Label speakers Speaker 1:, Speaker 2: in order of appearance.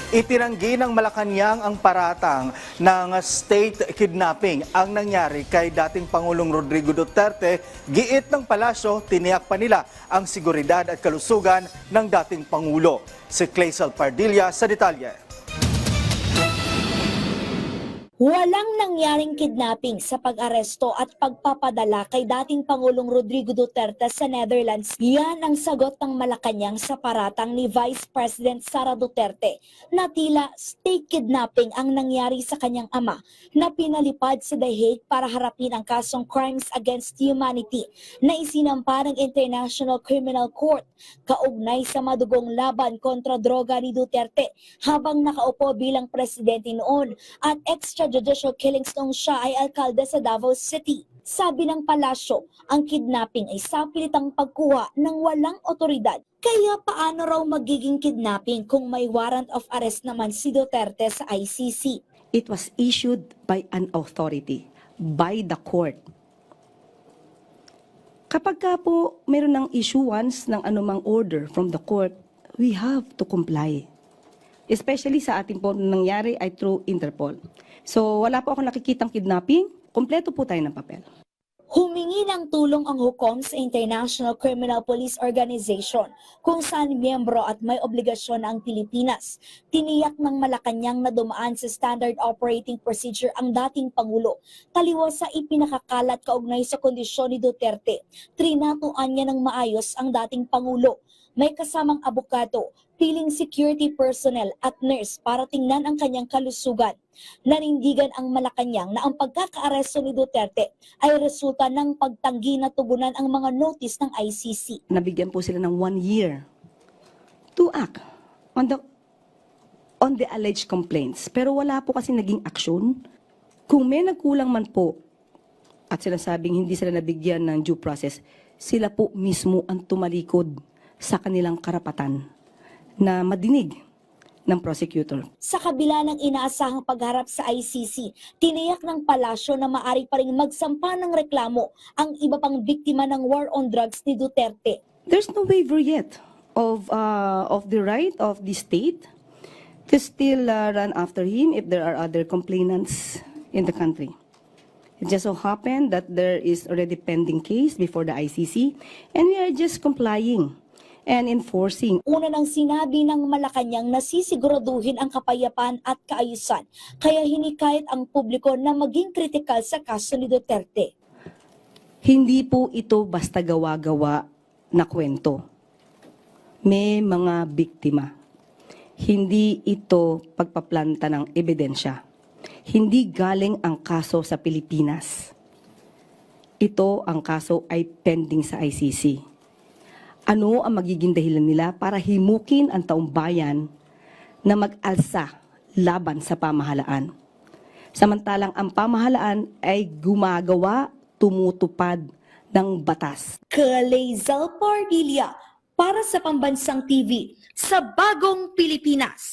Speaker 1: Itinanggi ng Malacanang ang paratang ng state kidnapping ang nangyari kay dating Pangulong Rodrigo Duterte. Giit ng palasyo, tiniyak pa nila ang seguridad at kalusugan ng dating Pangulo. Si Clazel Pardilla sa detalye.
Speaker 2: Walang nangyaring kidnapping sa pag-aresto at pagpapadala kay dating Pangulong Rodrigo Duterte sa Netherlands. Yan ang sagot ng Malacanang sa paratang ni Vice President Sara Duterte na tila state kidnapping ang nangyari sa kanyang ama na pinalipad sa The Hague para harapin ang kasong crimes against humanity na isinampa ng International Criminal Court kaugnay sa madugong laban kontra droga ni Duterte habang nakaupo bilang presidente noon at extrajudicial killings noong siya ay alkalde sa Davao City. Sabi ng palasyo, ang kidnapping ay sapilitang pagkuha ng walang otoridad. Kaya paano raw magiging kidnapping kung may warrant of arrest naman si Duterte sa ICC?
Speaker 3: It was issued by an authority, by the court. Kapag ka po mayroon ng issuance ng anumang order from the court, we have to comply. Especially sa ating po nangyari ay through Interpol. So wala po akong nakikitang kidnapping, kompleto po tayo ng papel.
Speaker 2: Humingi ng tulong ang hukom sa International Criminal Police Organization kung saan miyembro at may obligasyon ang Pilipinas. Tiniyak ng Malacanang na dumaan sa Standard Operating Procedure ang dating Pangulo. Taliwas sa ipinakakalat kaugnay sa kondisyon ni Duterte, trinatuan niya ng maayos ang dating Pangulo. May kasamang abogado, piling security personnel at nurse para tingnan ang kanyang kalusugan. Nanindigan ang Malacanang na ang pagkakaaresto ni Duterte ay resulta ng pagtanggi na tugunan ang mga notice ng ICC.
Speaker 3: Nabigyan po sila ng 1 year to act on the alleged complaints. Pero wala po kasi naging aksyon. Kung may nagkulang man po at sinasabing hindi sila nabigyan ng due process, sila po mismo ang tumalikod sa kanilang karapatan na madinig ng prosecutor.
Speaker 2: Sa kabila ng inaasahang pagharap sa ICC, tiniyak ng palasyo na maari pa rin magsampa ng reklamo ang iba pang biktima ng war on drugs ni Duterte.
Speaker 3: There's no waiver yet of the right of the state to still run after him if there are other complainants in the country. It just so happened that there is already pending case before the ICC and we are just complying and enforcing.
Speaker 2: Una nang sinabi ng Malacanang na sisiguraduhin ang kapayapaan at kaayusan, kaya hinikayat ang publiko na maging kritikal sa kaso ni Duterte.
Speaker 3: Hindi po ito basta gawa-gawa na kwento. May mga biktima. Hindi ito pagpaplanta ng ebidensya. Hindi galing ang kaso sa Pilipinas. Ito ang kaso ay pending sa ICC. Ano ang magiging dahilan nila para himukin ang taong bayan na mag-alsa laban sa pamahalaan? Samantalang ang pamahalaan ay gumagawa, tumutupad ng batas.
Speaker 2: Clazel Pardilla para sa Pambansang TV sa Bagong Pilipinas.